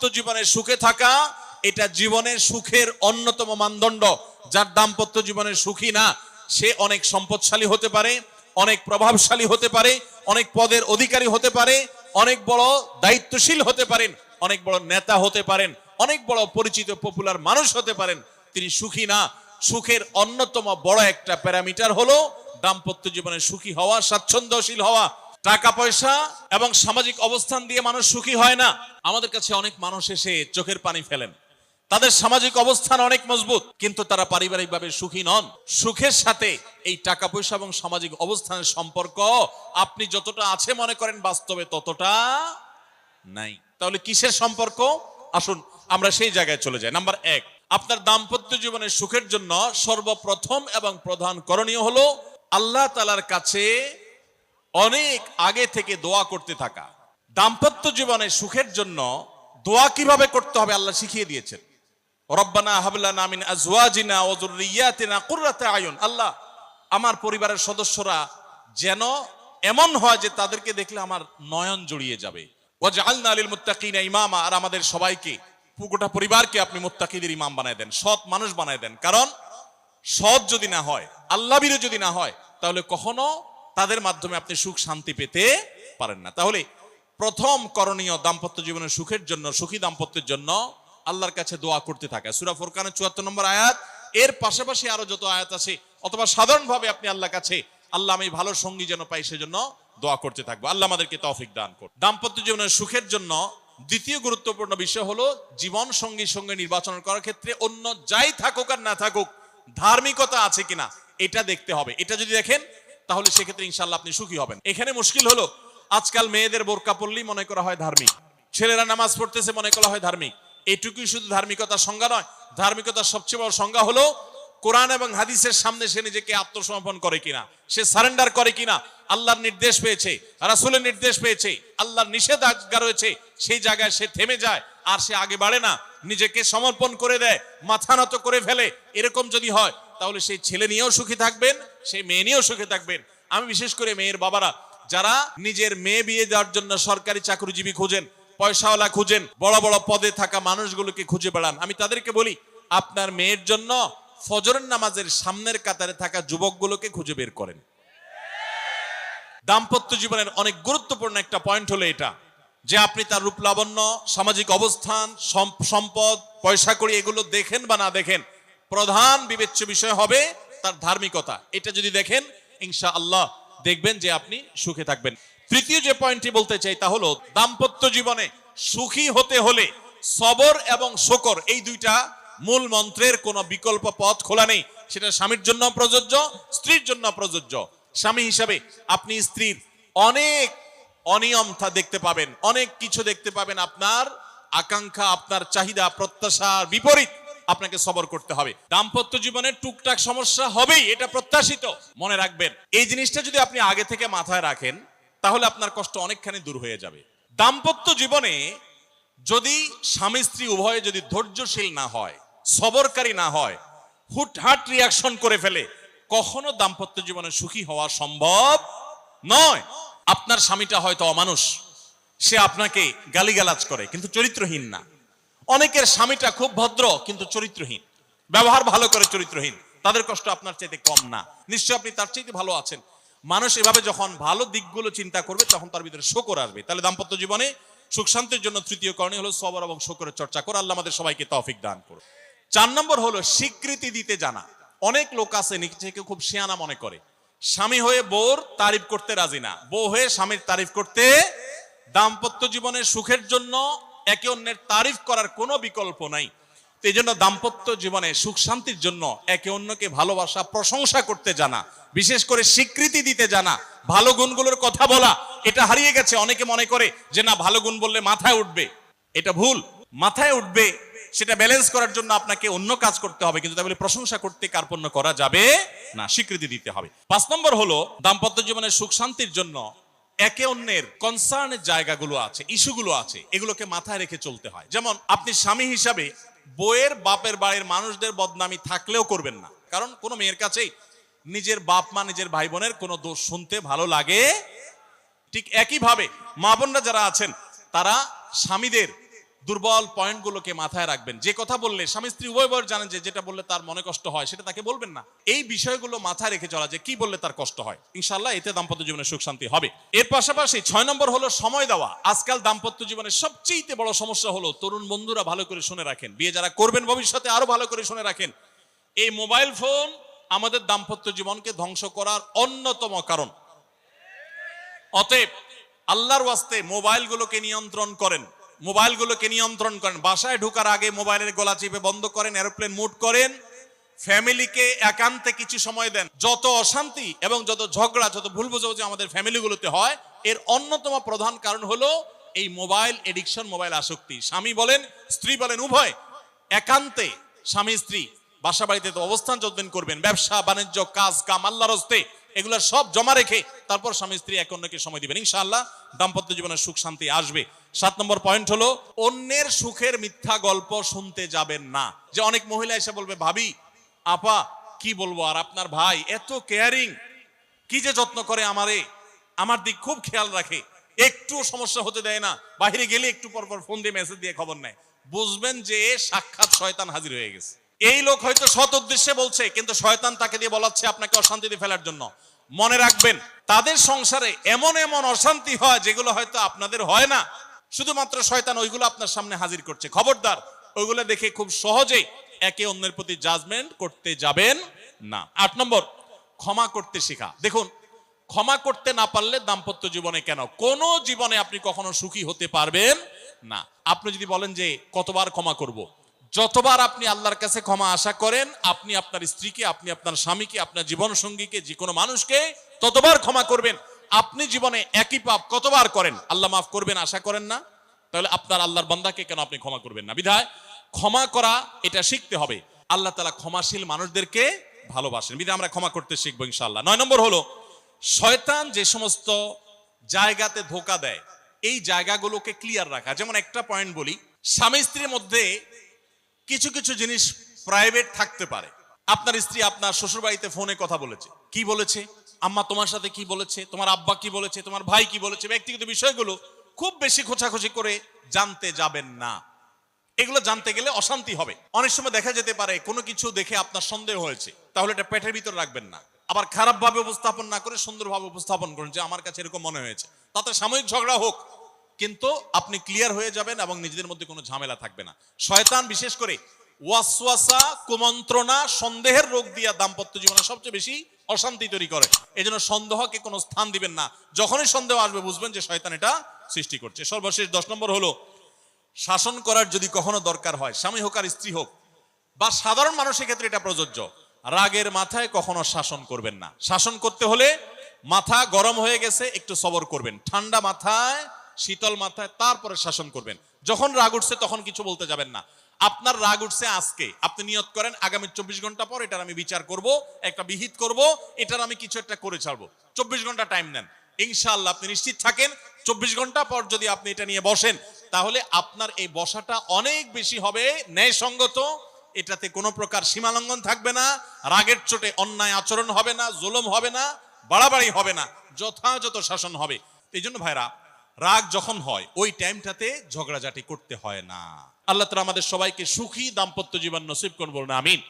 দাম্পত্য জীবনে সুখে থাকা এটা জীবনের সুখের অন্যতম মানদণ্ড। যার দাম্পত্য জীবনে সুখী না, সে অনেক সম্পদশালী হতে পারে, অনেক প্রভাবশালী হতে পারে, অনেক পদের অধিকারী হতে পারে, অনেক বড় দায়িত্বশীল হতে পারেন, অনেক বড় নেতা হতে পারেন, অনেক বড় পরিচিত পপুলার মানুষ হতে পারেন, তিনি সুখী না। সুখের অন্যতম বড় একটা প্যারামিটার হলো দাম্পত্য জীবনে সুখী হওয়া, স্বাচ্ছন্দ্যশীল হওয়া। টাকা পয়সা এবং সামাজিক অবস্থান দিয়ে মানুষ সুখী হয় না। আমাদের কাছে অনেক মানুষ এসে চোখের পানি ফেলেন, তাদের সামাজিক অবস্থান অনেক মজবুত, কিন্তু তারা পারিবারিকভাবে সুখী নন। সুখের সাথে এই টাকা পয়সা এবং সামাজিক অবস্থানের সম্পর্ক আপনি যতটা আছে মনে করেন, বাস্তবে ততটা নাই। তাহলে কিসের সম্পর্ক? আসুন আমরা সেই জায়গায় চলে যাই। নাম্বার 1, আপনার দাম্পত্য জীবনের সুখের জন্য সর্বপ্রথম এবং প্রধান করণীয় হলো আল্লাহ তাআলার কাছে অনেক আগে থেকে দোয়া করতে থাকা। দাম্পত্য জীবনের সুখের জন্য দোয়া কিভাবে করতে হবে আল্লাহ শিখিয়ে দিয়েছেন। রব্বানা হাব লানা মিন আজওয়াজিনা ওয়া যুররিয়াতিনা কুররাতা আয়ুন। আল্লাহ, আমার পরিবারের সদস্যরা যেন এমন হয় যে তাদেরকে দেখলে আমার নয়ন জড়িয়ে যাবে। ওয়াজআলনা লিল মুত্তাকিনা ইমামা, আর আমাদের সবাইকে, গোটা পরিবারকে আপনি মুত্তাকিদের ইমাম বানায় দেন, সৎ মানুষ বানায় দেন। কারণ সৎ যদি না হয়, আল্লাহভীরু যদি না হয়, তাহলে কখনো তাদের মাধ্যমে আপনি সুখ শান্তি পেতে পারেন না। তাহলে প্রথম করণীয় দাম্পত্য জীবনের সুখের জন্য, সুখী দাম্পত্যের জন্য আল্লাহর কাছে দোয়া করতে থাকা। সূরা ফুরকানের ৭৪ নম্বর আয়াত, এর পাশাপাশি আরো যত আয়াত আছে, অথবা সাধারণভাবে আপনি আল্লাহর কাছে, আল্লাহ আমি ভালো সঙ্গী যেন পাই সেজন্য দোয়া করতে থাকবো। আল্লাহ আমাদেরকে তৌফিক দান করুন। দাম্পত্য জীবনের সুখের জন্য দ্বিতীয় গুরুত্বপূর্ণ বিষয় হলো জীবন সঙ্গীর সঙ্গে নির্বাচন করার ক্ষেত্রে অন্য যাই থাকুক আর না থাকুক, ধার্মিকতা আছে কিনা এটা দেখতে হবে। এটা যদি দেখেন তাহলে সেক্ষেত্রে ইনশাআল্লাহ আপনি সুখী হবেন। এখানে মুশকিল হলো আজকাল মেয়েদের বোরকা পরলেই মনে করা হয় ধার্মিক, ছেলেরা নামাজ পড়তেছে মনে করা হয় ধার্মিক। এটুকুই শুধু ধার্মিকতার সংজ্ঞা নয়। ধার্মিকতার সবচেয়ে বড় সংজ্ঞা হলো কোরআন এবং হাদিসের সামনে সে নিজেকে আত্মসমর্পণ করে কিনা, সে সারেন্ডার করে কিনা। আল্লাহর নির্দেশ পেয়েছে, রাসূলের নির্দেশ পেয়েছে, আল্লাহর নিষেধাজ্ঞা রয়েছে, সেই জায়গায় সে থেমে যায় আর সে আগে বাড়ে না, নিজেকে সমর্পণ করে দেয়, মাথা নত করে ফেলে। এরকম যদি হয় তাহলে সেই ছেলে নিয়েও সুখী থাকবেন, সেই মেয়ে নিয়েও সুখী থাকবেন। আমি বিশেষ করে মেয়ের বাবারা যারা নিজের মেয়ে বিয়ে দেওয়ার জন্য সরকারি চাকরিজীবী খুঁজেন, পয়সাওয়ালা খুঁজেন, বড় বড় পদে থাকা মানুষগুলোকে খুঁজে বেড়ান, আমি তাদেরকে বলি আপনার মেয়ের জন্য ফজরের নামাজের সামনের কাতারে থাকা যুবকগুলোকে খুঁজে বের করেন। দাম্পত্য জীবনের অনেক গুরুত্বপূর্ণ একটা পয়েন্ট হলো এটা, যে আপনি তার রূপ লাবণ্য, সামাজিক অবস্থান, সম্পদ, পয়সা কড়ি এগুলো দেখেন বা না দেখেন, প্রধান বিবেচ্য বিষয় হবে তার ধার্মিকতা। এটা যদি দেখেন ইনশাআল্লাহ দেখবেন যে আপনি সুখে থাকবেন। তৃতীয় যে পয়েন্টটি বলতে চাই তা হলো দাম্পত্য জীবনে সুখী হতে হলে সবর এবং শুকর, এই দুইটা মূল মন্ত্রের কোনো বিকল্প পথ খোলা নেই। সেটা স্বামীর জন্য প্রযোজ্য, স্ত্রীর জন্য প্রযোজ্য। স্বামী হিসাবে আপনি স্ত্রীর অনেক অনিয়ম দেখতে পাবেন, অনেক কিছু দেখতে পাবেন, আপনার আকাঙ্ক্ষা, আপনার চাহিদা, প্রত্যাশার বিপরীত, আপনাকে সবর করতে হবে। দাম্পত্য জীবনে টুকটাক সমস্যা হবেই, এটা প্রত্যাশিত। মনে রাখবেন এই জিনিসটা যদি আপনি আগে থেকে মাথায় রাখেন তাহলে আপনার কষ্ট অনেকখানি দূর হয়ে যাবে। দাম্পত্য জীবনে যদি স্বামী স্ত্রী উভয়ে যদি ধৈর্যশীল না হয়, সবরকারী না হয়, হুটহাট রিয়াকশন করে ফেলে, কখনো দাম্পত্য জীবনে সুখী হওয়া সম্ভব নয়। আপনার স্বামীটা হয়তো অমানুষ, সে আপনাকে গালিগালাজ করে কিন্তু চরিত্রহীন না। অনেকের স্বামীটা খুব ভদ্র কিন্তু চরিত্রহীন, ব্যবহার ভালো করে চরিত্রহীন, তাদের কষ্ট আপনার চাইতে কম না, নিশ্চয় আপনি তার চাইতে ভালো আছেন। মানুষ এভাবে যখন ভালো দিকগুলো চিন্তা করবে তখন তার ভিতরে শুকর আসবে। তাহলে দাম্পত্য জীবনে সুখ শান্তির জন্য তৃতীয় করণীয় হলো সবর এবং শুকরের চর্চা করা। আল্লাহ আমাদের সবাইকে তৌফিক দান করুন। 4 নম্বর হলো স্বীকৃতি দিতে জানা। অনেক লোক আছে নিজেকে খুব শিয়ানা মনে করে, স্বামী হয়ে বউর তারিফ করতে রাজি না, বউ হয়ে স্বামীর তারিফ করতে। দাম্পত্য জীবনের সুখের জন্য একে অন্যের তারিফ করার কোনো বিকল্প নাই। এই জন্য দাম্পত্য জীবনে সুখ শান্তির জন্য একে অন্যকে ভালোবাসা, প্রশংসা করতে জানা, বিশেষ করে স্বীকৃতি দিতে জানা, ভালো গুণগুলোর কথা বলা, এটা হারিয়ে গেছে। অনেকে মনে করে যে না, ভালো গুণ বললে মাথায় উঠবে, এটা ভুল। মাথায় উঠবে সেটা ব্যালেন্স করার জন্য আপনাকে অন্য কাজ করতে হবে, কিন্তু তাহলে প্রশংসা করতে কার্পণ্য করা যাবে না, স্বীকৃতি দিতে হবে। 5 নম্বর হলো দাম্পত্য জীবনের সুখ শান্তির জন্য একে অন্যের কনসার্নের জায়গাগুলো আছে, ইস্যুগুলো আছে, এগুলোকে মাথায় রেখে চলতে হয়। যেমন আপনি স্বামী হিসাবে বউয়ের বাপের বাড়ির মানুষদের বদনামি থাকলেও করবেন না, কারণ কোনো মেয়ের কাছেই নিজের বাপ মা, নিজের ভাই বোনের কোনো দোষ শুনতে ভালো লাগে। ঠিক একইভাবে মা বোনরা যারা আছেন তারা স্বামীদের দুর্বল পয়েন্টগুলোকে মাথায় রাখবেন। যে কথা বললে স্বামী স্ত্রী উভয় জানেন যে যেটা বললে তার মনে কষ্ট হয় সেটা তাকে বলবেন না। এই বিষয়গুলো মাথায় রেখে চলা, যে কি বললে তার কষ্ট হয়, ইনশাআল্লাহ এতে দাম্পত্য জীবনে সুখ শান্তি হবে। এর পাশাপাশি 6 নম্বর হলো সময় দেওয়া। আজকাল দাম্পত্য জীবনের সবচেয়ে বড় সমস্যা হলো, তরুণ বন্ধুরা ভালো করে শুনে রাখেন, বিয়ে যারা করবেন ভবিষ্যতে আরো ভালো করে শুনে রাখেন, এই মোবাইল ফোন আমাদের দাম্পত্য জীবনকে ধ্বংস করার অন্যতম কারণ। অতএব আল্লাহর ওয়াস্তে মোবাইলগুলোকে নিয়ন্ত্রণ করেন, মোবাইলগুলোকে নিয়ন্ত্রণ করেন। বাসায় ঢোকার আগে মোবাইলের গলা চেপে বন্ধ করেন, এরোপ্লেন মুড করেন, ফ্যামিলিকে একান্তে কিছু সময় দেন। যত অশান্তি এবং যত ঝগড়া, যত ভুল বোঝাবুঝি আমাদের ফ্যামিলিগুলোতে হয়, এর অন্যতম প্রধান কারণ হলো এই মোবাইল এডিকশন, মোবাইল আসক্তি। স্বামী বলেন স্ত্রী বলেন উভয় একান্তে স্বামী স্ত্রী বাসা বাড়িতে তো অবস্থান যতদিন করবেন, ব্যবসা বাণিজ্য কাজ কাম আল্লাহর হস্তে, এগুলো সব জমা রেখে তারপর স্বামী স্ত্রী এক অন্যকে সময় দিবেন, ইনশাআল্লাহ দাম্পত্য জীবনের সুখ শান্তি আসবে। 7 নম্বর পয়েন্ট হলো অন্যের সুখের মিথ্যা গল্প শুনতে যাবেন না। যে অনেক মহিলা এসে বলবে, ভাবি আপা কি বলবো আর, আপনার ভাই এত কেয়ারিং, কি যে যত্ন করে আমারে, আমার দিক খুব খেয়াল রাখে, একটু সমস্যা হতে দেয় না, বাইরে গেলে একটু পর পর ফোন দিয়ে মেসেজ দিয়ে খবর নেয়। বুঝবেন যে সাক্ষাৎ শয়তান হাজির হয়ে গেছে। এই লোক হয়তো সৎ উদ্দেশ্যে বলছে, কিন্তু শয়তান তাকে দিয়ে বলাচ্ছে আপনাকে অশান্তিতে ফেলার জন্য। মনে রাখবেন, তাদের সংসারে এমন এমন অশান্তি হয় যেগুলো হয়তো আপনাদের হয় না, শুধুমাত্র শয়তান ওইগুলো আপনার সামনে হাজির করছে। খবরদার, ওইগুলো দেখে খুব সহজে একে অন্যের প্রতি জাজমেন্ট করতে যাবেন না। 8 নম্বর, ক্ষমা করতে শেখা। দেখুন, ক্ষমা করতে না পারলে দাম্পত্য জীবনে কেন কোন জীবনে আপনি কখনো সুখী হতে পারবেন না। আপনি যদি বলেন যে কতবার ক্ষমা করব, যতবার আপনি আল্লাহর কাছে ক্ষমা আশা করেন, আপনি আপনার স্ত্রীকে, আপনি আপনার স্বামীকে, আপনার জীবন সঙ্গীকে, যে কোনো মানুষকে ততবার ক্ষমা করবেন। আপনি জীবনে একই পাপ কতবার করেন, আল্লাহ মাফ করবেন আশা করেন না, তাহলে আপনার আল্লাহর বান্দাকে কেন আপনি ক্ষমা করবেন না? বিধায় ক্ষমা করা এটা শিখতে হবে। আল্লাহ তাআলা ক্ষমাশীল মানুষদেরকে ভালোবাসেন, বিধায় আমরা ক্ষমা করতে শিখবো ইনশাআল্লাহ। 9 নম্বর হলো শয়তান যে সমস্ত জায়গাতে ধোঁকা দেয়, এই জায়গাগুলোকে ক্লিয়ার রাখা। যেমন একটা পয়েন্ট বলি, স্বামী স্ত্রীর মধ্যে কিছু কিছু জিনিস প্রাইভেট থাকতে পারে। আপনার স্ত্রী আপনার শ্বশুর বাড়িতে ফোনে কথা বলেছে, কি বলেছে, আম্মা তোমার সাথে কি বলেছে, তোমার আব্বা কি বলেছে, তোমার ভাই কি বলেছে, ব্যক্তিগত বিষয়গুলো খুব বেশি খোঁচাখুচি করে জানতে যাবেন না। এগুলো জানতে গেলে অশান্তি হবে। অনেক সময় দেখা যেতে পারে কোনো কিছু দেখে আপনার সন্দেহ হয়েছে, তাহলে এটা পেটের ভিতর রাখবেন না। আবার খারাপ ভাবে উপস্থাপন না করে সুন্দরভাবে উপস্থাপন করুন যে আমার কাছে এরকম মনে হয়েছে, তাতে সাময়িক ঝগড়া হোক, কিন্তু আপনি ক্লিয়ার হয়ে যাবেন এবং নিজেদের মধ্যে কোনো ঝামেলা থাকবে না। শয়তান বিশেষ করে ওয়াসওয়াসা, কুমন্ত্রণা, সন্দেহের রোগ দিয়া দাম্পত্য জীবনে সবচেয়ে বেশি অশান্তি তৈরি করে। এজন্য সন্দেহকে কোনো স্থান দিবেন না। যখনই সন্দেহ আসবে বুঝবেন যে শয়তান এটা সৃষ্টি করছে। সর্বশেষ 10 নম্বর হলো শাসন করার যদি কখনো দরকার হয়, স্বামী হোক আর স্ত্রী হোক বা সাধারণ মানুষের ক্ষেত্রে এটা প্রযোজ্য, রাগের মাথায় কখনো শাসন করবেন না। শাসন করতে হলে মাথা গরম হয়ে গেছে একটু সবর করবেন, ঠান্ডা মাথায় শীতল মাথায় তারপরে শাসন করবেন। যখন রাগ উঠছে তখন কিছু বলতে যাবেন না। আপনার রাগ উঠছে আজকে, আপনি নিয়ত করেন আগামী 24 ঘন্টা পর এটার আমি বিচার করব, একটা বিহিত করব, এটার আমি কিছু একটা করে ছাড়বো। 24 ঘন্টা টাইম নেন, ইনশাআল্লাহ আপনি নিশ্চিত থাকেন 24 ঘন্টা পর যদি আপনি এটা নিয়ে বসেন, তাহলে আপনার এই বসাটা অনেক বেশি হবে ন্যায়সঙ্গত। এটাতে কোনো প্রকার সীমালঙ্ঘন থাকবে না, রাগের চোটে অন্যায় আচরণ হবে না, জুলুম হবে না, বাড়াবাড়ি হবে না, যথাযথ শাসন হবে। এই জন্য ভাইরা, রাগ যখন হয় ওই টাইমটাতে ঝগড়াঝাটি করতে হয় না। আল্লাহ তাআলা আমাদের সবাইকে সুখী দাম্পত্য জীবন নসিব করুন, বলুন আমিন।